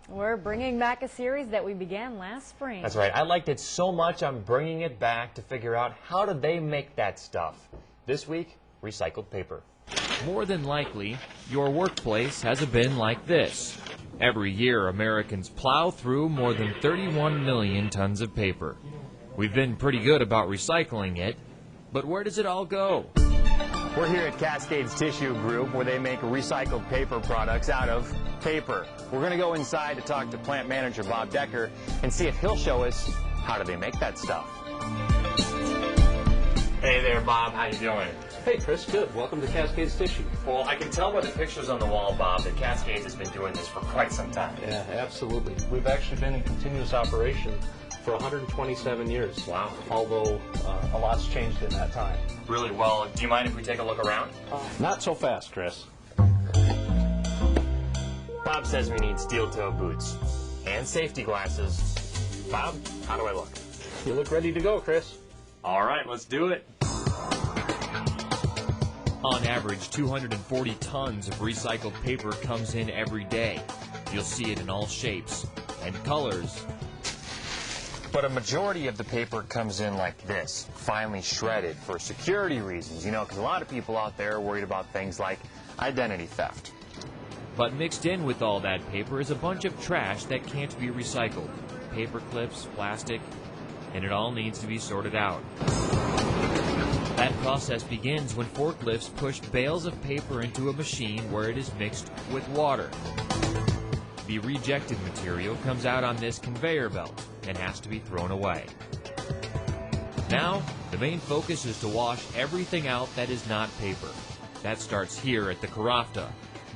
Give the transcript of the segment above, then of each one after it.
We're bringing back a series that we began last spring. That's right. I liked it so much I'm bringing it back to figure out how do they make that stuff. This week, recycled paper. More than likely, your workplace has a bin like this. Every year, Americans plow through more than 31 million tons of paper. We've been pretty good about recycling it, but where does it all go? We're here at Cascades Tissue Group, where they make recycled paper products out of paper. We're going to go inside to talk to plant manager Bob Decker and see if he'll show us how do they make that stuff. Hey there, Bob. How you doing? Hey, Chris. Good. Welcome to Cascades Tissue. Well, I can tell by the pictures on the wall, Bob, that Cascades has been doing this for quite some time. Yeah, absolutely. We've actually been in continuous operation for 127 years. Wow. Although a lot's changed in that time. Really? Well, do you mind if we take a look around? Not so fast, Chris. Bob says we need steel-toe boots and safety glasses. Bob, how do I look? You look ready to go, Chris. All right, let's do it. On average, 240 tons of recycled paper comes in every day. You'll see it in all shapes and colors. But a majority of the paper comes in like this, finely shredded for security reasons, you know, because a lot of people out there are worried about things like identity theft. But mixed in with all that paper is a bunch of trash that can't be recycled. Paper clips, plastic, and it all needs to be sorted out. That process begins when forklifts push bales of paper into a machine where it is mixed with water. The rejected material comes out on this conveyor belt and has to be thrown away. Now, the main focus is to wash everything out that is not paper. That starts here at the Carafta.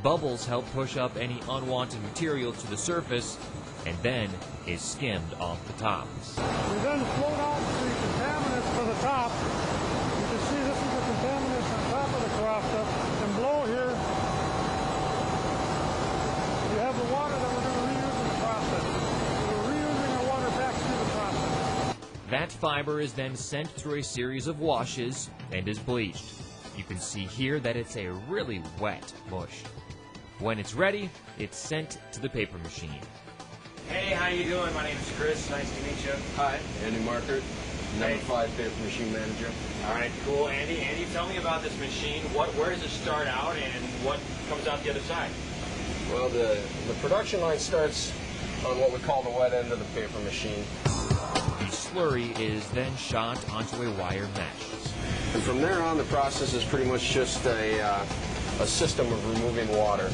Bubbles help push up any unwanted material to the surface and then is skimmed off the top. We then float out the contaminants to the top. You can see this is the contaminants on top of the Carafta. And below here, you have the water that we're going to reuse in the process. We're reusing the water back through the process. That fiber is then sent through a series of washes and is bleached. You can see here that it's a really wet mush. When it's ready, it's sent to the paper machine. Hey, how you doing? My name's Chris. Nice to meet you. Hi, Andy Markert, number 5 paper machine manager. All right, cool. Andy, tell me about this machine. Where does it start out and what comes out the other side? Well, the production line starts on what we call the wet end of the paper machine. The slurry is then shot onto a wire mesh. And from there on, the process is pretty much just a system of removing water.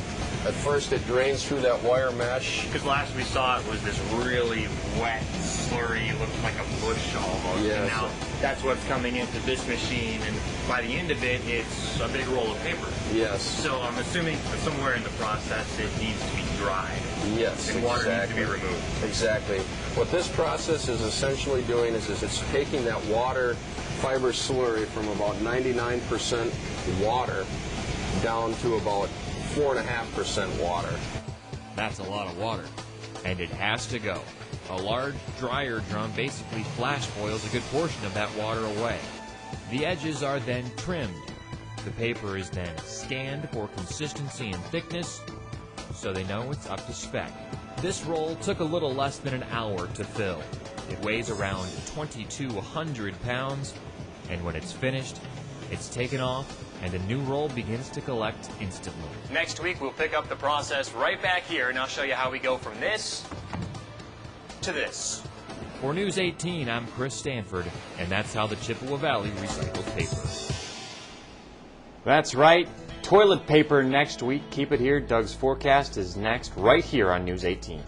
At first, it drains through that wire mesh. Because last we saw it was this really wet, slurry, looked like a bush almost. Yes. And now that's what's coming into this machine, and by the end of it, it's a big roll of paper. Yes. So I'm assuming that somewhere in the process it needs to be dried. Yes, And water needs to exactly. be removed. Exactly. What this process is essentially doing is it's taking that water fiber slurry from about 99% water down to about 4.5% water. That's a lot of water, and it has to go. A large dryer drum basically flash boils a good portion of that water away. The edges are then trimmed. The paper is then scanned for consistency and thickness, so they know it's up to spec. This roll took a little less than an hour to fill. It weighs around 2,200 pounds, and when it's finished, it's taken off and a new roll begins to collect instantly. Next week, we'll pick up the process right back here, and I'll show you how we go from this to this. For News 18, I'm Chris Stanford, and that's how the Chippewa Valley recycles paper. That's right. Toilet paper next week. Keep it here. Doug's forecast is next right here on News 18.